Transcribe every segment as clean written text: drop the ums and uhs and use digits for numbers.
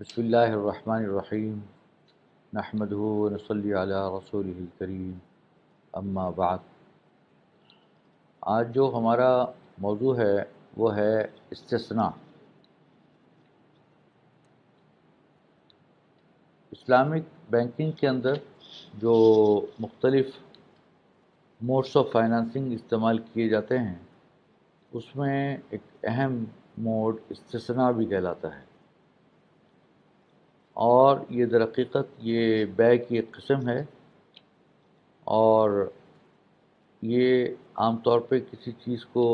بسم اللہ الرحمن الرحیم نحمدہ ونصلی علی رسولہ الکریم اما بعد۔ آج جو ہمارا موضوع ہے وہ ہے استثناء۔ اسلامک بینکنگ کے اندر جو مختلف موڈس آف فائنانسنگ استعمال کیے جاتے ہیں اس میں ایک اہم موڈ استثناء بھی کہلاتا ہے، اور یہ در حقیقت یہ بے کی ایک قسم ہے، اور یہ عام طور پہ کسی چیز کو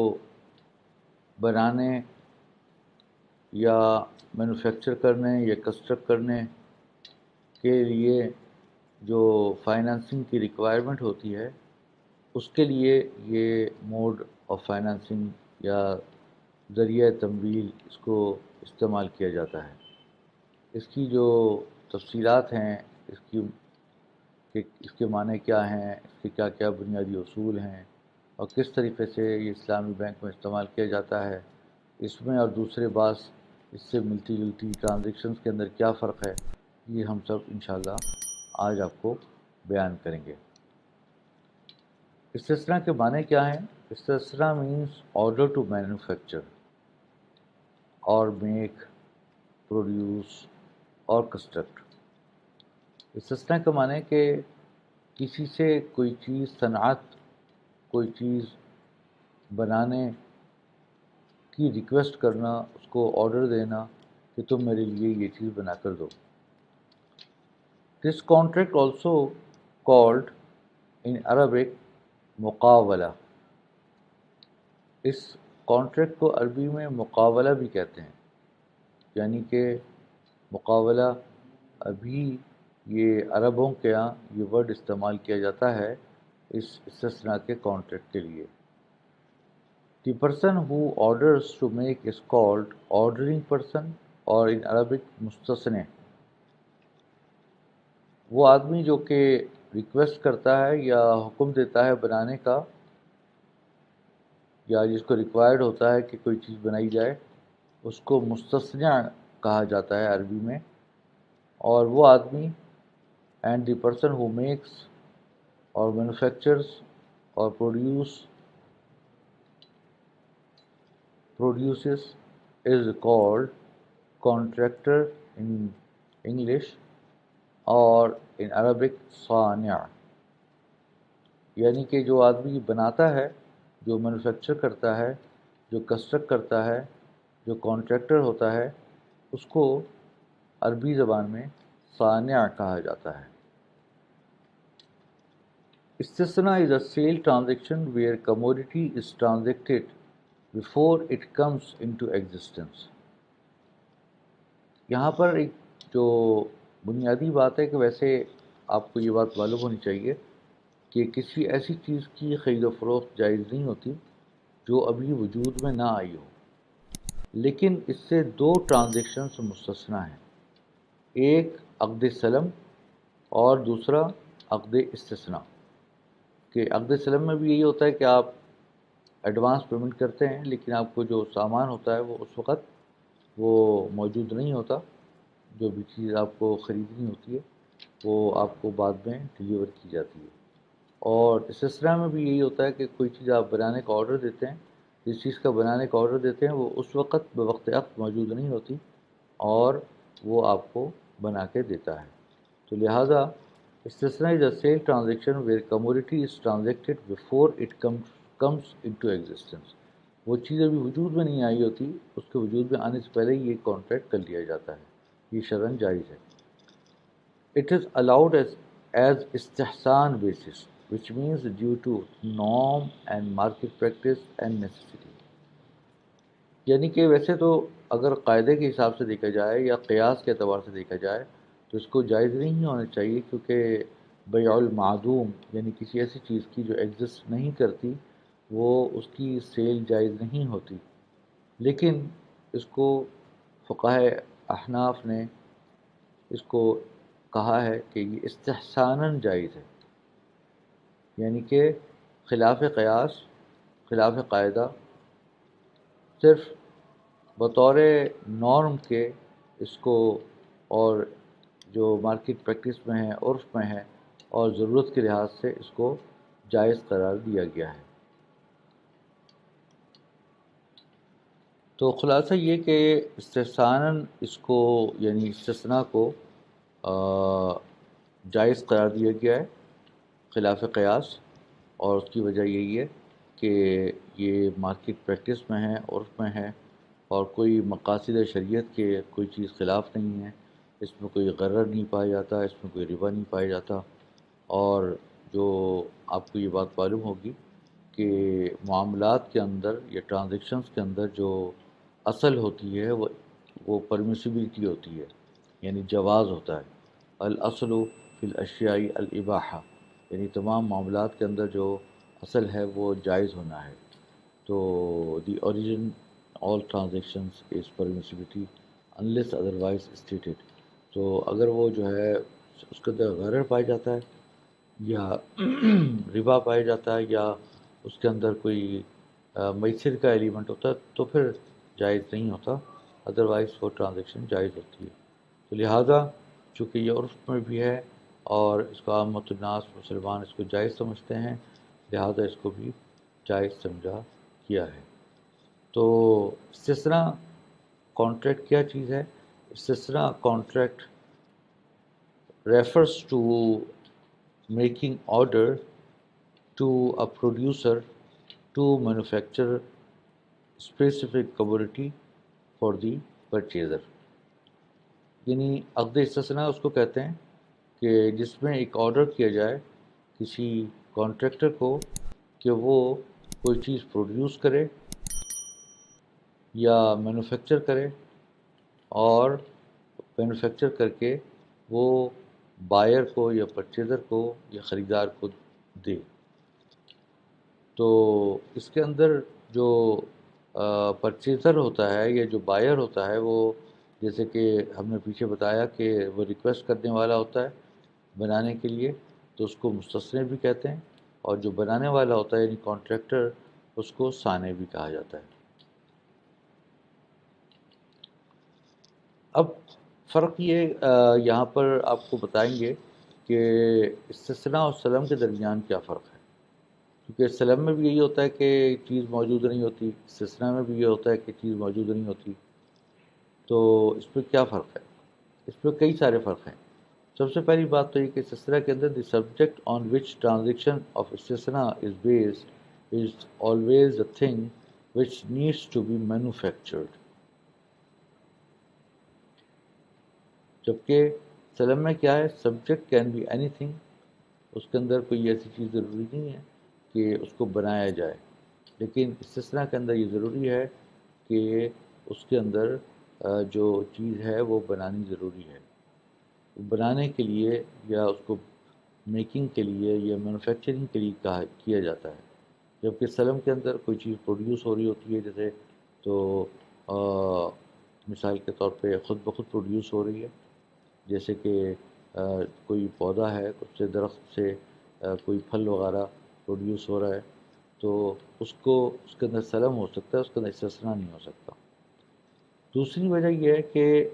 بنانے یا مینوفیکچر کرنے یا کنسٹرکٹ کرنے کے لیے جو فائنانسنگ کی ریکوائرمنٹ ہوتی ہے اس کے لیے یہ موڈ آف فائنانسنگ یا ذریعہ تمویل اس کو استعمال کیا جاتا ہے۔ اس کی جو تفصیلات ہیں، اس کی کہ اس کے معنی کیا ہیں، اس کے کیا کیا بنیادی اصول ہیں، اور کس طریقے سے یہ اسلامی بینک میں استعمال کیا جاتا ہے، اس میں اور دوسرے بعض اس سے ملتی جلتی ٹرانزیکشنز کے اندر کیا فرق ہے، یہ ہم سب انشاءاللہ آج آپ کو بیان کریں گے۔ استثناء کے معنی کیا ہیں؟ استثناء مینس آرڈر ٹو مینوفیکچر اور میک، پروڈیوس اور کنسٹرکٹ۔ استثناء کا معنی ہے کہ کسی سے کوئی چیز صنعت، کوئی چیز بنانے کی ریکویسٹ کرنا، اس کو آرڈر دینا کہ تم میرے لیے یہ چیز بنا کر دو۔ This contract also called in Arabic مقاولہ۔ اس کانٹریکٹ کو عربی میں مقاولہ بھی کہتے ہیں، یعنی کہ مقاولہ ابھی یہ عربوں کے یہاں یہ ورڈ استعمال کیا جاتا ہے اس استثناء کے کانٹریکٹ کے لیے۔ The person who orders to make is called ordering person, اور ان عربک مستثنی۔ وہ آدمی جو کہ ریکویسٹ کرتا ہے یا حکم دیتا ہے بنانے کا، یا جس کو ریکوائرڈ ہوتا ہے کہ کوئی چیز بنائی جائے، اس کو مستثنی کہا جاتا ہے عربی میں۔ اور وہ آدمی and the person who makes اور مینوفیکچرز اور produces is called contractor in English اور in Arabic صانع۔ یعنی کہ جو آدمی بناتا ہے، جو مینوفیکچر کرتا ہے، جو کنسٹرکٹ کرتا ہے، جو کانٹریکٹر ہوتا ہے، اس کو عربی زبان میں صانع کہا جاتا ہے۔ استثناء is a sale transaction where commodity is transacted before it comes into existence۔ یہاں پر ایک جو بنیادی بات ہے کہ ویسے آپ کو یہ بات معلوم ہونی چاہیے کہ کسی ایسی چیز کی خرید و فروخت جائز نہیں ہوتی جو ابھی وجود میں نہ آئی ہو، لیکن اس سے دو ٹرانزیکشنز مستثنیٰ ہیں، ایک عقد سلم اور دوسرا عقد استثناء۔ کہ عقد سلم میں بھی یہی ہوتا ہے کہ آپ ایڈوانس پیمنٹ کرتے ہیں، لیکن آپ کو جو سامان ہوتا ہے وہ اس وقت وہ موجود نہیں ہوتا، جو بھی چیز آپ کو خریدنی ہوتی ہے وہ آپ کو بعد میں ڈلیور کی جاتی ہے۔ اور استثناء میں بھی یہی ہوتا ہے کہ کوئی چیز آپ بنانے کا آرڈر دیتے ہیں، جس چیز کا بنانے کا آرڈر دیتے ہیں وہ اس وقت بوقت عقد موجود نہیں ہوتی اور وہ آپ کو بنا کے دیتا ہے۔ تو لہٰذا استثناء is a sale transaction where commodity is transacted before it comes into existence۔ وہ چیز ابھی وجود میں نہیں آئی ہوتی، اس کے وجود میں آنے سے پہلے ہی یہ کانٹریکٹ کر لیا جاتا ہے، یہ شرعاً جائز ہے۔ It is allowed as استحسان basis which means due to norm and market practice and necessity۔ یعنی کہ ویسے تو اگر قاعدے کے حساب سے دیکھا جائے یا قیاس کے اعتبار سے دیکھا جائے تو اس کو جائز نہیں ہونا چاہیے، کیونکہ بیع المعدوم یعنی کسی ایسی چیز کی جو ایگزسٹ نہیں کرتی وہ اس کی سیل جائز نہیں ہوتی، لیکن اس کو فقہائے احناف نے اس کو کہا ہے کہ یہ استحساناً جائز ہے، یعنی کہ خلاف قیاس، خلاف قاعدہ، صرف بطور نارم کے اس کو اور جو مارکیٹ پریکٹس میں ہے، عرف میں ہے، اور ضرورت کے لحاظ سے اس کو جائز قرار دیا گیا ہے۔ تو خلاصہ یہ کہ استحساناً اس کو یعنی استثناء کو جائز قرار دیا گیا ہے خلاف قیاس، اور اس کی وجہ یہی ہے کہ یہ مارکیٹ پریکٹس میں ہے، عرف میں ہے، اور کوئی مقاصد شریعت کے کوئی چیز خلاف نہیں ہے، اس میں کوئی غرر نہیں پایا جاتا، اس میں کوئی ربا نہیں پایا جاتا۔ اور جو آپ کو یہ بات معلوم ہوگی کہ معاملات کے اندر یا ٹرانزیکشنز کے اندر جو اصل ہوتی ہے وہ پرمیسیبلٹی ہوتی ہے، یعنی جواز ہوتا ہے۔ الاصل فی الاشیاء الاباحہ، یعنی تمام معاملات کے اندر جو اصل ہے وہ جائز ہونا ہے۔ تو the origin all transactions is permissibility unless otherwise stated. تو اگر وہ جو ہے اس کے اندر غرر پایا جاتا ہے یا ربا پایا جاتا ہے یا اس کے اندر کوئی میسر کا ایلیمنٹ ہوتا ہے تو پھر جائز نہیں ہوتا، ادروائز وہ ٹرانزیکشن جائز ہوتی ہے۔ تو لہٰذا چونکہ یہ عرف میں بھی ہے اور اس کو عامۃ الناس مسلمان اس کو جائز سمجھتے ہیں، لہٰذا اس کو بھی جائز سمجھا کیا ہے۔ تو استثناء کانٹریکٹ کیا چیز ہے؟ استثناء contract refers to making order to a producer to manufacture specific commodity for the purchaser، یعنی عقد استثناء اس کو کہتے ہیں کہ جس میں ایک آرڈر کیا جائے کسی کانٹریکٹر کو کہ وہ کوئی چیز پروڈیوس کرے یا مینوفیکچر کرے، اور مینوفیکچر کر کے وہ بائر کو یا پرچیزر کو یا خریدار کو دے۔ تو اس کے اندر جو پرچیزر ہوتا ہے یا جو بائر ہوتا ہے وہ جیسے کہ ہم نے پیچھے بتایا کہ وہ ریکویسٹ کرنے والا ہوتا ہے بنانے کے لیے، تو اس کو مستثنی بھی کہتے ہیں، اور جو بنانے والا ہوتا ہے یعنی کانٹریکٹر اس کو صانع بھی کہا جاتا ہے۔ اب فرق یہ یہاں پر آپ کو بتائیں گے کہ استثناء اور سلم کے درمیان کیا فرق ہے، کیونکہ سلم میں بھی یہی ہوتا ہے کہ چیز موجود نہیں ہوتی، استثناء میں بھی یہ ہوتا ہے کہ چیز موجود نہیں ہوتی۔ تو اس میں کیا فرق ہے؟ اس میں کئی سارے فرق ہیں۔ سب سے پہلی بات تو یہ کہ استثناء کے اندر the subject on which transaction of استثناء is based is always a thing which needs to be manufactured, جبکہ سلم میں کیا ہے، سبجیکٹ کین بی اینی تھنگ، اس کے اندر کوئی ایسی چیز ضروری نہیں ہے کہ اس کو بنایا جائے، لیکن استثناء کے اندر یہ ضروری ہے کہ اس کے اندر جو چیز ہے وہ بنانی ضروری ہے، بنانے کے لیے یا اس کو میکنگ کے لیے یا مینوفیکچرنگ کے لیے کیا جاتا ہے، جبکہ سلم کے اندر کوئی چیز پروڈیوس ہو رہی ہوتی ہے جیسے تو مثال کے طور پہ خود بخود پروڈیوس ہو رہی ہے، جیسے کہ کوئی پودا ہے، اس سے درخت سے کوئی پھل وغیرہ پروڈیوس ہو رہا ہے، تو اس کے اندر سلم ہو سکتا ہے، اس کے اندر استثناء نہیں ہو سکتا۔ دوسری وجہ یہ ہے کہ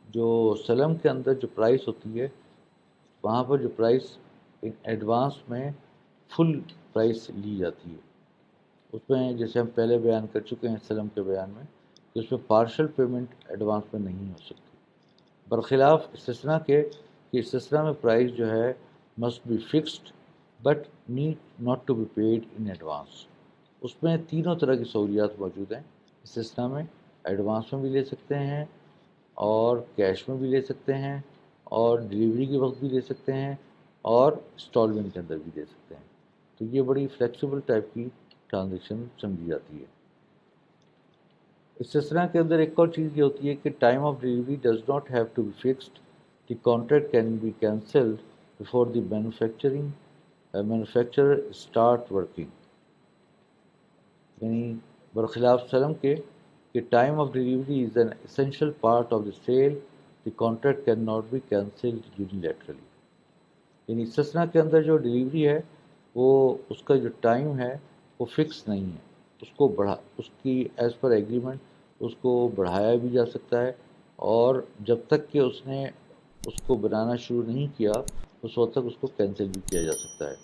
جو سلم کے اندر جو پرائس ہوتی ہے وہاں پر جو پرائس ایڈوانس میں فل پرائس لی جاتی ہے، اس میں جیسے ہم پہلے بیان کر چکے ہیں سلم کے بیان میں کہ اس میں پارشل پیمنٹ ایڈوانس میں نہیں ہو سکتی، برخلاف استثناء کے کہ استثناء میں پرائس جو ہے must be fixed but need not to be paid in advance. اس میں تینوں طرح کی سہولیات موجود ہیں، استثناء میں ایڈوانس میں بھی لے سکتے ہیں اور کیش میں بھی لے سکتے ہیں اور ڈیلیوری کے وقت بھی لے سکتے ہیں اور انسٹالمنٹ کے اندر بھی لے سکتے ہیں، تو یہ بڑی فلیکسیبل ٹائپ کی ٹرانزیکشن سمجھی جاتی ہے۔ استثناء کے اندر ایک اور چیز یہ ہوتی ہے کہ time of delivery does not have to be fixed, the contract can be cancelled before the manufacturer start working, یعنی برخلاف سلم کے کہ time of delivery is an essential part of the sale, the contract can not be cancelled unilaterally, یعنی استثناء کے اندر جو delivery ہے وہ اس کا جو ٹائم ہے وہ فکس نہیں ہے، اس کی ایز پر ایگریمنٹ اس کو بڑھایا بھی جا سکتا ہے اور جب تک کہ اس نے اس کو بنانا شروع نہیں کیا اس وقت تک اس کو کینسل بھی کیا جا سکتا ہے.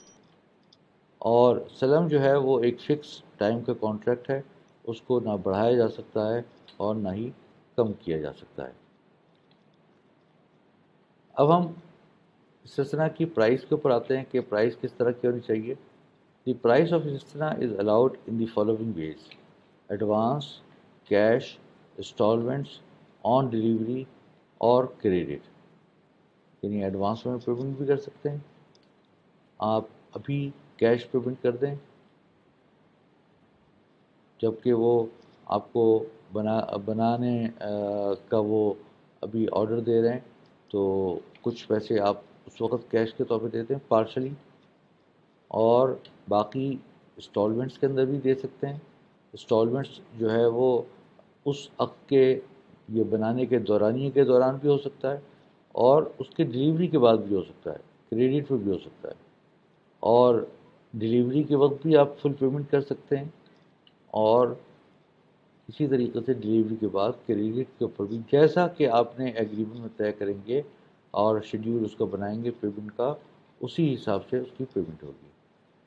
اور سلم جو ہے وہ ایک فکس ٹائم کا کانٹریکٹ ہے، اس کو نہ بڑھایا جا سکتا ہے اور نہ ہی کم کیا جا سکتا ہے. اب ہم استثناء کی پرائز کے اوپر آتے ہیں کہ پرائز کس طرح کی ہونی چاہیے. دی پرائز آف استثناء is allowed in the following ways: advance, cash, instalments, on delivery اور کریڈٹ. یعنی ایڈوانس میں پیمنٹ بھی کر سکتے ہیں، آپ ابھی کیش پیمنٹ کر دیں جب کہ وہ آپ کو بنانے کا وہ ابھی آرڈر دے رہے ہیں تو کچھ پیسے آپ اس وقت کیش کے طور پہ دیتے ہیں پارشلی، اور باقی انسٹالمنٹس کے اندر بھی دے سکتے ہیں. انسٹالمنٹس جو ہے وہ اس وقت کے یہ بنانے کے دورانیے کے دوران بھی ہو سکتا ہے اور اس کے ڈلیوری کے بعد بھی ہو سکتا ہے، کریڈٹ پہ بھی ہو سکتا ہے. اور ڈلیوری کے وقت بھی آپ فل پیمنٹ کر سکتے ہیں، اور اسی طریقے سے ڈلیوری کے بعد کریڈٹ کے اوپر بھی جیسا کہ آپ نے ایگریمنٹ میں طے کریں گے اور شیڈیول اس کو بنائیں گے پیمنٹ کا، اسی حساب سے اس کی پیمنٹ ہوگی.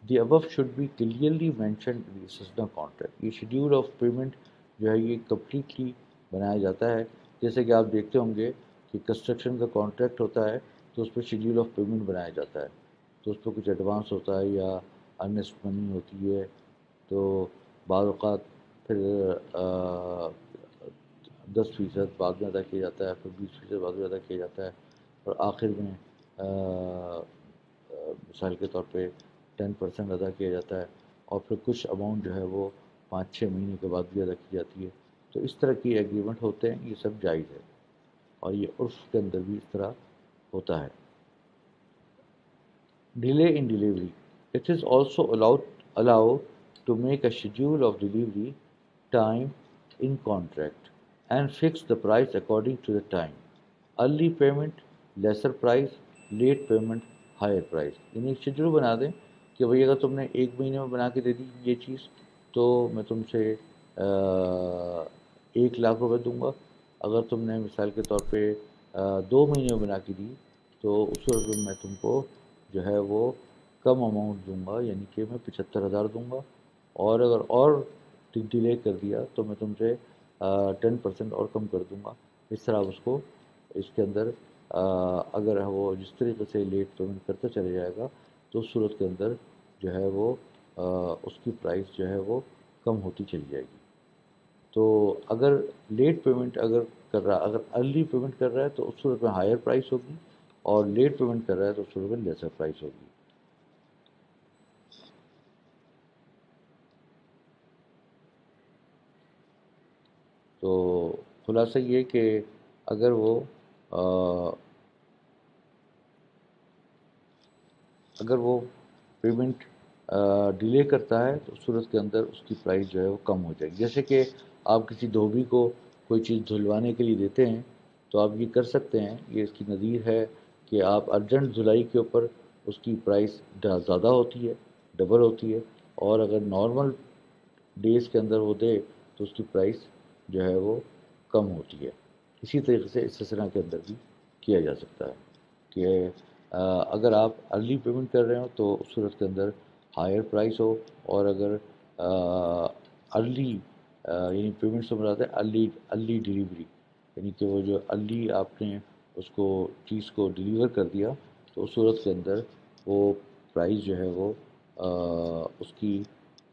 The above should be clearly mentioned in the استثناء کانٹریکٹ. یہ شیڈیول آف پیمنٹ جو ہے یہ کمپلیٹلی بنایا جاتا ہے. جیسے کہ آپ دیکھتے ہوں گے کہ کنسٹرکشن کا کانٹریکٹ ہوتا ہے تو اس پہ شیڈیول آف پیمنٹ بنایا جاتا ہے، تو اس پہ کچھ ایڈوانس ہوتا ہے یا ارنسٹ منی ہوتی ہے، تو بعض اوقات پھر 10% بعد میں ادا کیا جاتا ہے، پھر 20% بعد میں ادا کیا جاتا ہے، اور آخر میں مثال کے طور پہ 10% ادا کیا جاتا ہے، اور پھر کچھ اماؤنٹ جو ہے وہ 5-6 مہینے کے بعد بھی ادا کی جاتی ہے. تو اس طرح کی ایگریمنٹ ہوتے ہیں، یہ سب جائز ہے اور یہ عرف کے اندر بھی اس طرح ہوتا ہے. Delay in delivery. It is also allowed to make a schedule of delivery time in contract and fix the price according to the time. Early payment lesser price, late payment higher price. یعنی ایک schedule بنا دیں کہ بھئی اگر تم نے 1 مہینے میں بنا کے دے دی یہ چیز تو میں تم سے 1 لاکھ روپے دوں گا. اگر تم نے مثال کے طور پہ 2 مہینے میں بنا کے دی تو اس صورت میں تم کو جو ہے وہ کم اماؤنٹ دوں گا، یعنی کہ میں 75,000 دوں گا، اور اگر اور ڈیلے کر دیا تو میں تم سے 10% اور کم کر دوں گا. اس طرح اس کو اس کے اندر اگر وہ جس طریقے سے لیٹ پیمنٹ کرتا چلے جائے گا تو اس صورت کے اندر جو ہے وہ اس کی پرائس جو ہے وہ کم ہوتی چلی جائے گی. تو اگر لیٹ پیمنٹ اگر ارلی پیمنٹ کر رہا ہے تو اس صورت میں ہائر پرائس ہوگی، اور لیٹ پیمنٹ کر رہا ہے تو اس صورت میں لیسر پرائس ہوگی. تو خلاصہ یہ کہ اگر وہ پیمنٹ ڈیلے کرتا ہے تو اس صورت کے اندر اس کی پرائس جو ہے وہ کم ہو جائے گی. جیسے کہ آپ کسی دھوبی کو کوئی چیز دھلوانے کے لیے دیتے ہیں تو آپ یہ کر سکتے ہیں، یہ اس کی نظیر ہے کہ آپ ارجنٹ دھلائی کے اوپر اس کی پرائس زیادہ ہوتی ہے، ڈبل ہوتی ہے، اور اگر نارمل ڈیز کے اندر وہ دے تو اس کی پرائس جو ہے وہ کم ہوتی ہے. اسی طریقے سے استثناء کے اندر بھی کیا جا سکتا ہے کہ اگر آپ ارلی پیمنٹ کر رہے ہو تو اس صورت کے اندر ہائر پرائس ہو، اور اگر ارلی یعنی پیمنٹ سے مراد ہے ارلی ڈلیوری، یعنی کہ وہ جو ارلی آپ نے اس کو چیز کو ڈلیور کر دیا تو اس صورت کے اندر وہ پرائس جو ہے وہ اس کی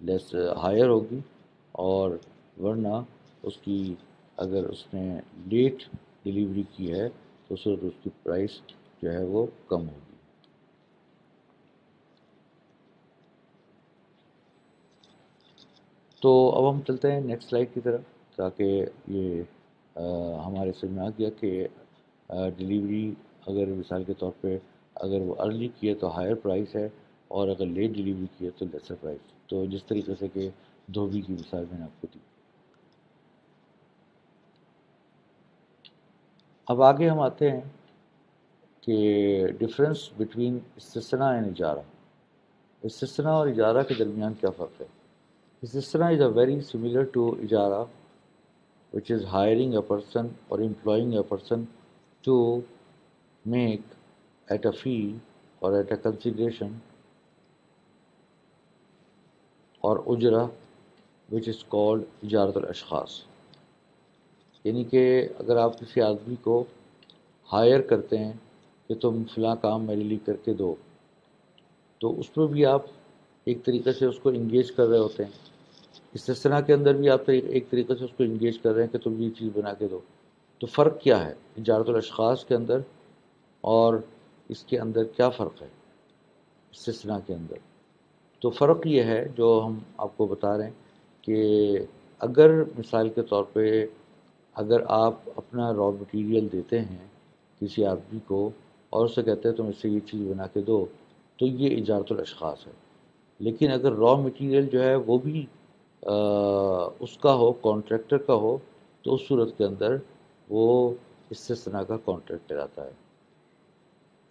لیس ہائر ہوگی، اور ورنہ اس کی اگر اس نے لیٹ ڈلیوری کی ہے تو اس وقت اس کی پرائس جو ہے وہ کم ہوگی. تو اب ہم چلتے ہیں نیکسٹ سلائڈ کی طرف تاکہ یہ ہمارے سمجھ میں آ گیا کہ ڈلیوری اگر مثال کے طور پہ اگر وہ ارلی کی ہے تو ہائر پرائس ہے، اور اگر لیٹ ڈلیوری کی ہے تو لیسر پرائس. تو جس طریقے سے کہ دھوبی کی مثال میں نے آپ کو دی. اب آگے ہم آتے ہیں کہ ڈفرینس بٹوین استثناء اینڈ اجارہ. استثناء اور اجارہ کے درمیان کیا فرق ہے؟ استثناء is a very similar to اجارہ which is hiring a person or employing a person to make at a fee or at a consideration or اجرا which is called اجارت الاشخاص. یعنی کہ اگر آپ کسی آدمی کو ہائر کرتے ہیں کہ تم فلاں کام میرے لیے کر کے دو، تو اس میں بھی آپ ایک طریقے سے اس کو انگیج کر رہے ہوتے ہیں. استثناء کے اندر بھی آپ ایک طریقے سے اس کو انگیج کر رہے ہیں کہ تم یہ چیز بنا کے دو. تو فرق کیا ہے اجارت الاشخاص کے اندر اور اس کے اندر کیا فرق ہے استثناء کے اندر؟ تو فرق یہ ہے جو ہم آپ کو بتا رہے ہیں کہ اگر مثال کے طور پہ اگر آپ اپنا را مٹیریل دیتے ہیں کسی آدمی کو اور اسے کہتے ہیں تم اس سے یہ چیز بنا کے دو، تو یہ اجارت الاشخاص ہے. لیکن اگر را مٹیریل جو ہے وہ بھی اس کا ہو، کانٹریکٹر کا ہو، تو اس صورت کے اندر وہ استثناء کا کانٹریکٹ کراتا ہے.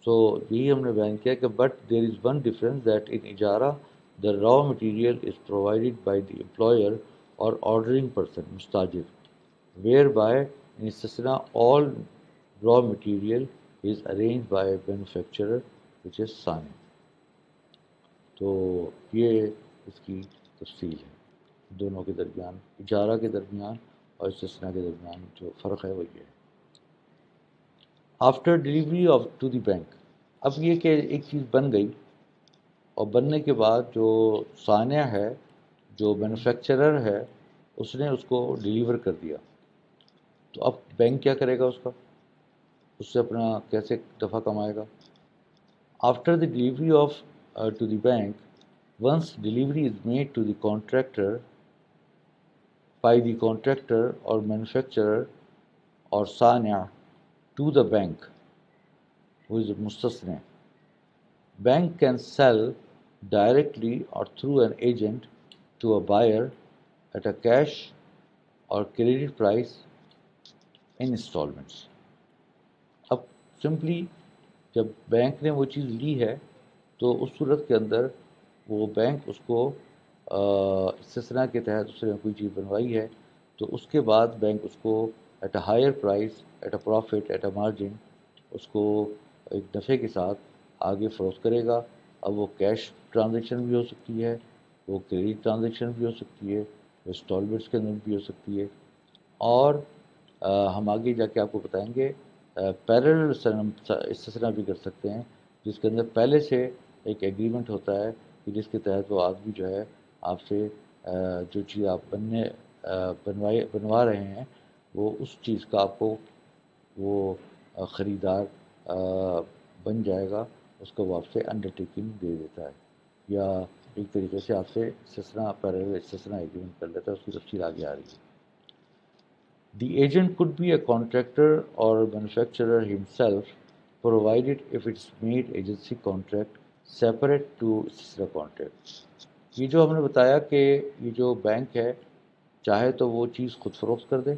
سو یہی ہم نے بیان کیا کہ but there is one difference that in اجارہ the raw material is provided by the employer اور آرڈرنگ پرسن مستاجر، ویئر بائی ان استثناء all raw material is arranged by manufacturer which is صانع. تو یہ اس کی تفصیل ہے دونوں کے درمیان، اجارہ کے درمیان اور استثناء کے درمیان جو فرق ہے وہ یہ ہے. After delivery of to the bank, اب یہ کہ ایک چیز بن گئی اور بننے کے بعد جو صانع ہے، جو مینوفیکچرر ہے، اس نے اس کو ڈلیور کر دیا، تو اب بینک کیا کرے گا؟ اس سے اپنا کیسے دفع کمائے گا؟ After the delivery of to the bank, once delivery is made to the contractor by the contractor اور مینوفیکچرر اور صانع to the bank, who is mustasna. Bank can sell directly or through an agent to a buyer at a cash or credit price in installments. اب simply جب bank نے وہ چیز لی ہے تو اس صورت کے اندر وہ بینک اس کو استثناء کے تحت اس نے کوئی چیز بنوائی ہے، تو اس کے بعد بینک اس کو at a higher price, at a profit, at a margin اس کو ایک نفع کے ساتھ آگے فروخت کرے گا. اب وہ کیش ٹرانزیکشن بھی ہو سکتی ہے، وہ کریڈٹ ٹرانزیکشن بھی ہو سکتی ہے، وہ انسٹالمنٹس کے اندر بھی ہو سکتی ہے، اور ہم آگے جا کے آپ کو بتائیں گے پیرلل استثناء بھی کر سکتے ہیں، جس کے اندر پہلے سے ایک ایگریمنٹ ہوتا ہے کہ جس کے تحت وہ آدمی جو ہے آپ سے جو چیز آپ بنوا رہے ہیں وہ اس چیز کا آپ کو وہ خریدار بن جائے گا، اس کو وہ آپ سے انڈرٹیکنگ دے دیتا ہے، یا ایک طریقے سے آپ سے استثناء پیرلل استثناء ایگریمنٹ کر لیتا ہے. اس کی تفصیل آگے آ رہی ہے. The agent could be a contractor or manufacturer himself, provided if it's made agency contract separate to استثناء contract. یہ جو ہم نے بتایا کہ یہ جو بینک ہے چاہے تو وہ چیز خود فروخت کر دے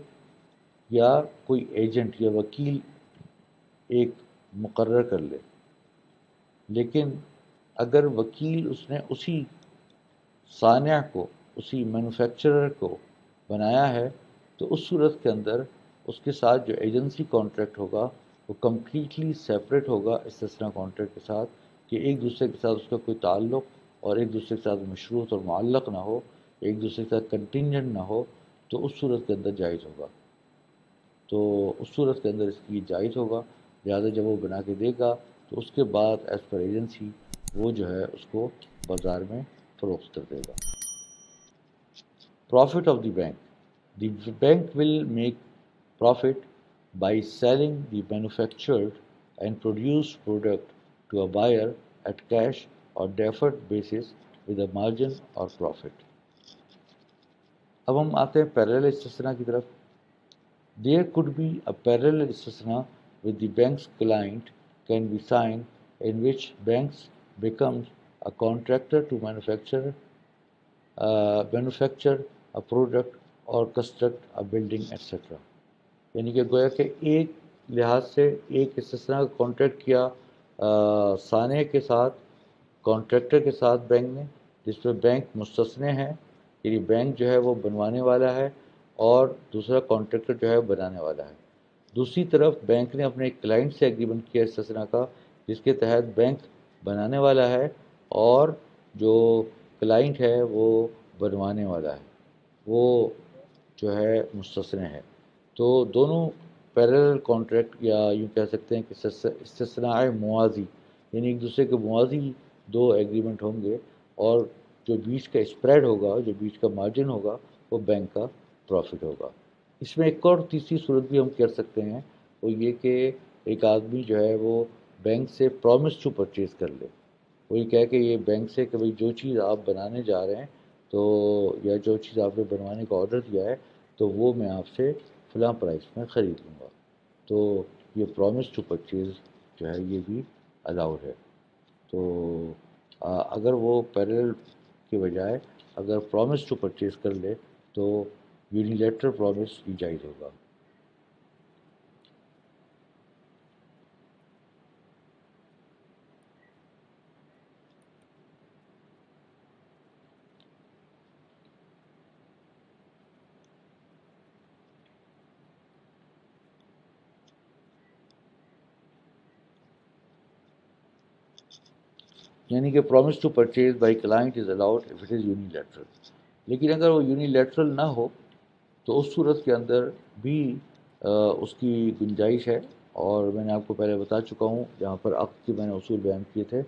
یا کوئی ایجنٹ یا وکیل ایک مقرر کر لے، لیکن اگر وکیل اس نے اسی صانع کو، اسی مینوفیکچرر کو بنایا ہے، تو اس صورت کے اندر اس کے ساتھ جو ایجنسی کانٹریکٹ ہوگا وہ کمپلیٹلی سیپریٹ ہوگا استثناء کانٹریکٹ کے ساتھ، کہ ایک دوسرے کے ساتھ اس کا کوئی تعلق اور ایک دوسرے کے ساتھ مشروط اور معلق نہ ہو، ایک دوسرے کے ساتھ کنٹینجنٹ نہ ہو، تو اس صورت کے اندر جائز ہوگا. تو اس صورت کے اندر اس کی جائز ہوگا، لہٰذا جب وہ بنا کے دے گا تو اس کے بعد ایز پر ایجنسی وہ جو ہے اس کو بازار میں فروخت کر دے گا. Profit of the bank, the bank will make profit by selling the manufactured and produced product to a buyer at cash اور deferred basis with a margin اور پروفٹ. اب ہم آتے ہیں پیرلل استثناء کی طرف. There could be a parallel istisna with the bank's client can be signed in which banks becomes a contractor to manufacture a product or construct a building etc. یعنی کہ گویا کہ ایک لحاظ سے ایک استثناء کا کانٹریکٹ کیا صانع کے ساتھ، کانٹریکٹر کے ساتھ بینک نے، جس پہ بینک مستثنی ہے، یعنی بینک جو ہے وہ بنوانے والا ہے اور دوسرا کانٹریکٹر جو ہے بنانے والا ہے۔ دوسری طرف بینک نے اپنے کلائنٹ سے ایگریمنٹ کیا استثنا کا، جس کے تحت بینک بنانے والا ہے اور جو کلائنٹ ہے وہ بنوانے والا ہے، وہ جو ہے مستثنے ہے۔ تو دونوں پیرلل کانٹریکٹ یا یوں کہہ سکتے ہیں کہ استثناء موازی، یعنی ایک دوسرے کے موازی دو ایگریمنٹ ہوں گے، اور جو بیچ کا اسپریڈ ہوگا، جو بیچ کا مارجن ہوگا، وہ بینک کا پروفٹ ہوگا۔ اس میں ایک اور تیسری صورت بھی ہم کر سکتے ہیں، وہ یہ کہ ایک آدمی جو ہے وہ بینک سے پرومس ٹو پرچیز کر لے، وہ یہ کہہ کہ یہ بینک سے کہ بھئی جو چیز آپ بنانے جا رہے ہیں تو یا جو چیز آپ نے بنوانے کا آرڈر دیا ہے تو وہ میں آپ سے فلاں پرائس میں خرید لوں گا۔ تو یہ پرومس ٹو پرچیز جو ہے یہ بھی الاؤڈ ہے۔ تو اگر وہ پیرل کے بجائے اگر پرومس ٹو پرچیز کر لے تو یونیلیٹرل پرومس بھی جائز ہوگا۔ یعنی کہ promise to purchase by client is allowed if it is unilateral, لیکن اگر وہ یونیلیٹرل نہ ہو تو اس صورت کے اندر بھی اس کی گنجائش ہے، اور میں نے آپ کو پہلے بتا چکا ہوں جہاں پر عقد کے میں نے اصول بیان کیے تھے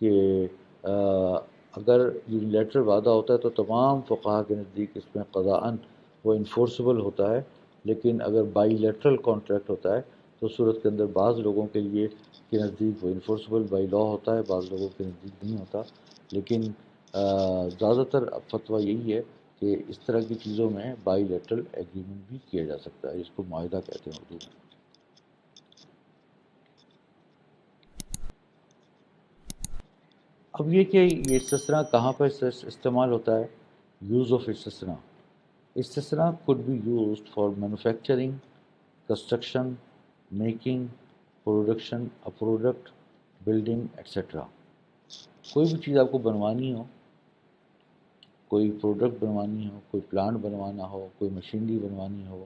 کہ اگر یونیلیٹرل وعدہ ہوتا ہے تو تمام فقہا کے نزدیک اس میں قضاءً وہ انفورسبل ہوتا ہے، لیکن اگر بائی لیٹرل کانٹریکٹ ہوتا ہے تو صورت کے اندر بعض لوگوں کے لیے کے نزدیک وہ انفورسبل بائی لا ہوتا ہے، بعض لوگوں کے نزدیک نہیں ہوتا۔ لیکن زیادہ تر اب فتویٰ یہی ہے کہ اس طرح کی چیزوں میں بائی لیٹرل ایگریمنٹ بھی کیا جا سکتا ہے، جس کو معاہدہ کہتے ہیں اردو میں۔ اب یہ کہ یہ استثناء کہاں پر استعمال ہوتا ہے، یوز آف استثناء۔ استثناء could be used for manufacturing, construction, making, production a product, building, etc۔ کوئی بھی چیز آپ کو بنوانی ہو، کوئی پروڈکٹ بنوانی ہو، کوئی پلانٹ بنوانا ہو، کوئی مشینری بنوانی ہو،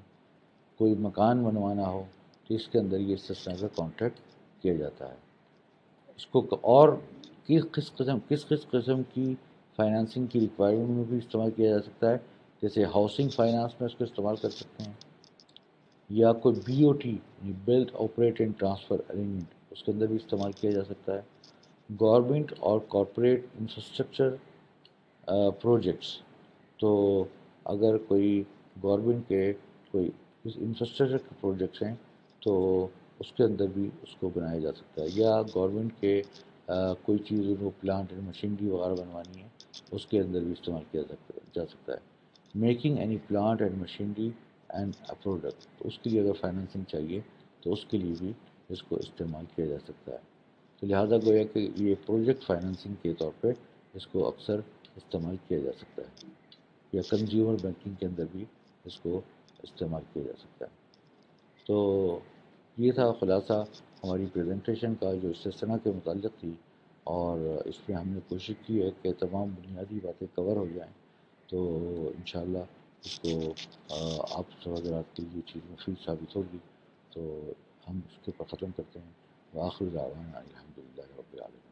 کوئی مکان بنوانا ہو، تو اس کے اندر یہ استثناء کا کانٹریکٹ کیا جاتا ہے۔ اس کو اور کس قسم کی فائنانسنگ کی ریکوائرمنٹ میں بھی استعمال کیا جا سکتا ہے، جیسے ہاؤسنگ فائنانس میں اس کو استعمال کر سکتے ہیں، یا کوئی B O T build operate and transfer arrangement اس کے اندر بھی استعمال کیا جا سکتا ہے۔ گورنمنٹ اور کارپوریٹ انفراسٹرکچر پروجیکٹس، تو اگر کوئی گورنمنٹ کے کوئی انفراسٹرکچر کے پروجیکٹس ہیں تو اس کے اندر بھی اس کو بنایا جا سکتا ہے، یا گورنمنٹ کے کوئی چیز ان کو پلانٹ اینڈ مشینری وغیرہ بنوانی ہے اس کے اندر بھی استعمال کیا جا سکتا ہے۔ Making any plant and machinery and a product, تو اس کے لیے اگر فائنینسنگ چاہیے تو اس کے لیے بھی اس کو استعمال کیا جا سکتا ہے۔ تو لہٰذا گویا کہ یہ پروجیکٹ فائنینسنگ کے طور پہ اس کو اکثر استعمال کیا جا سکتا ہے، یا کنزیومر بینکنگ کے اندر بھی اس کو استعمال کیا جا سکتا ہے۔ تو یہ تھا خلاصہ ہماری پریزنٹیشن کا جو استثناء کے متعلق تھی، اور اس میں ہم نے کوشش کی ہے کہ تمام بنیادی باتیں کور ہو جائیں، تو انشاءاللہ اس کو آپ سب حضرات کے لیے چیز مفید ثابت ہوگی، تو ہم اس کے پر ختم کرتے ہیں۔ وآخر دعوانا الحمدللہ رب العالمین۔